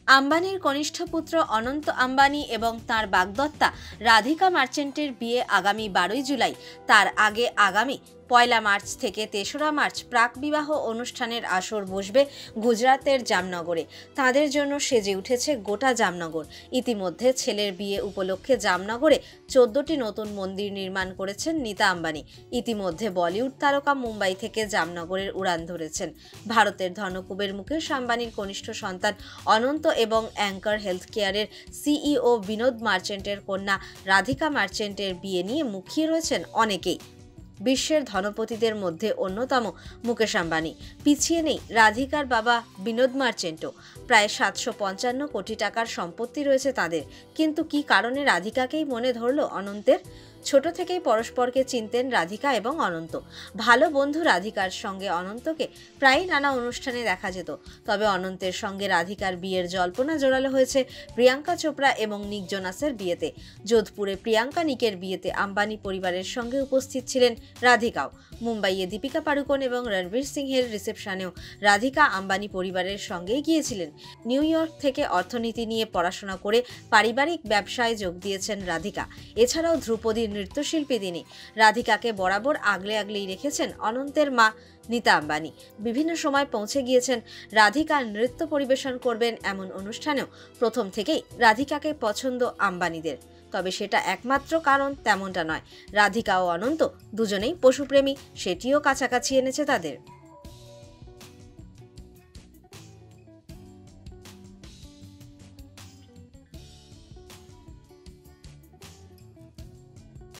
আম্বানির কনিষ্ঠ পুত্র অনন্ত আম্বানি এবং তাঁর বাগদত্তা রাধিকা মার্চেন্টের বিয়ে আগামী 12ই জুলাই। তার আগে আগামী 1 মার্চ থেকে 3রা মার্চ প্রাক বিবাহ অনুষ্ঠানের আসর বসবে গুজরাতের জামনগরে। তাদের জন্য সেজে উঠেছে গোটা জামনগর। ইতিমধ্যে ছেলের বিয়ে উপলক্ষে জামনগরে 14টি নতুন মন্দির নির্মাণ করেছেন নীতা আম্বানি। ইতিমধ্যে বলিউড তারকা মুম্বাই থেকে জামনগরের উড়ান ধরেছেন। ভারতের ধনকুবের মুকেশ আম্বানির কনিষ্ঠ সন্তান অনন্ত এবং অ্যাঙ্কার হেলথ কেয়ারের সিইও বিনোদ মার্চেন্টের কন্যা রাধিকা মার্চেন্টের বিয়ে নিয়ে মুখিয়ে রয়েছেন অনেকেই। বিশ্বের ধনপতিদের মধ্যে অন্যতম মুকেশ আম্বানি। পিছিয়ে নেই রাধিকার বাবা বিনোদ মার্চেন্টও। প্রায় 755 কোটি টাকার সম্পত্তি রয়েছে তাদের। কিন্তু কি কারণে রাধিকাকেই মনে ধরল অনন্তের? ছোট থেকেই পরস্পরকে চিনতেন রাধিকা এবং অনন্ত। ভালো বন্ধু রাধিকার সঙ্গে অনন্তকে প্রায়ই নানা অনুষ্ঠানে দেখা যেত। তবে অনন্তের সঙ্গে রাধিকার বিয়ের জল্পনা জোরালো হয়েছে প্রিয়াঙ্কা চোপড়া এবং নিক জোনাসের বিয়েতে। যোধপুরে প্রিয়াঙ্কা নিকের বিয়েতে আম্বানি পরিবারের সঙ্গে উপস্থিত ছিলেন রাধিকাও। মুম্বাইয়ে দীপিকা পাড়ুকোন এবং রণবীর সিংহের রিসেপশনেও রাধিকা আম্বানি পরিবারের সঙ্গেই গিয়েছিলেন। নিউ ইয়র্ক থেকে অর্থনীতি নিয়ে পড়াশোনা করে পারিবারিক ব্যবসায় যোগ দিয়েছেন রাধিকা। এছাড়াও ধ্রুপদী নৃত্যশিল্পী তিনি। রাধিকাকে বরাবর আগলেই রেখেছেন অনন্তের মা নীতা আম্বানি। বিভিন্ন সময় পৌঁছে গিয়েছেন রাধিকা নৃত্য পরিবেশন করবেন এমন অনুষ্ঠানেও প্রথম থেকেই রাধিকাকে পছন্দ আম্বানিদের। তবে সেটা একমাত্র কারণ তেমনটা নয়। রাধিকা ও অনন্ত দুজনেই পশুপ্রেমী, সেটিও কাছাকাছি এনেছে তাদের।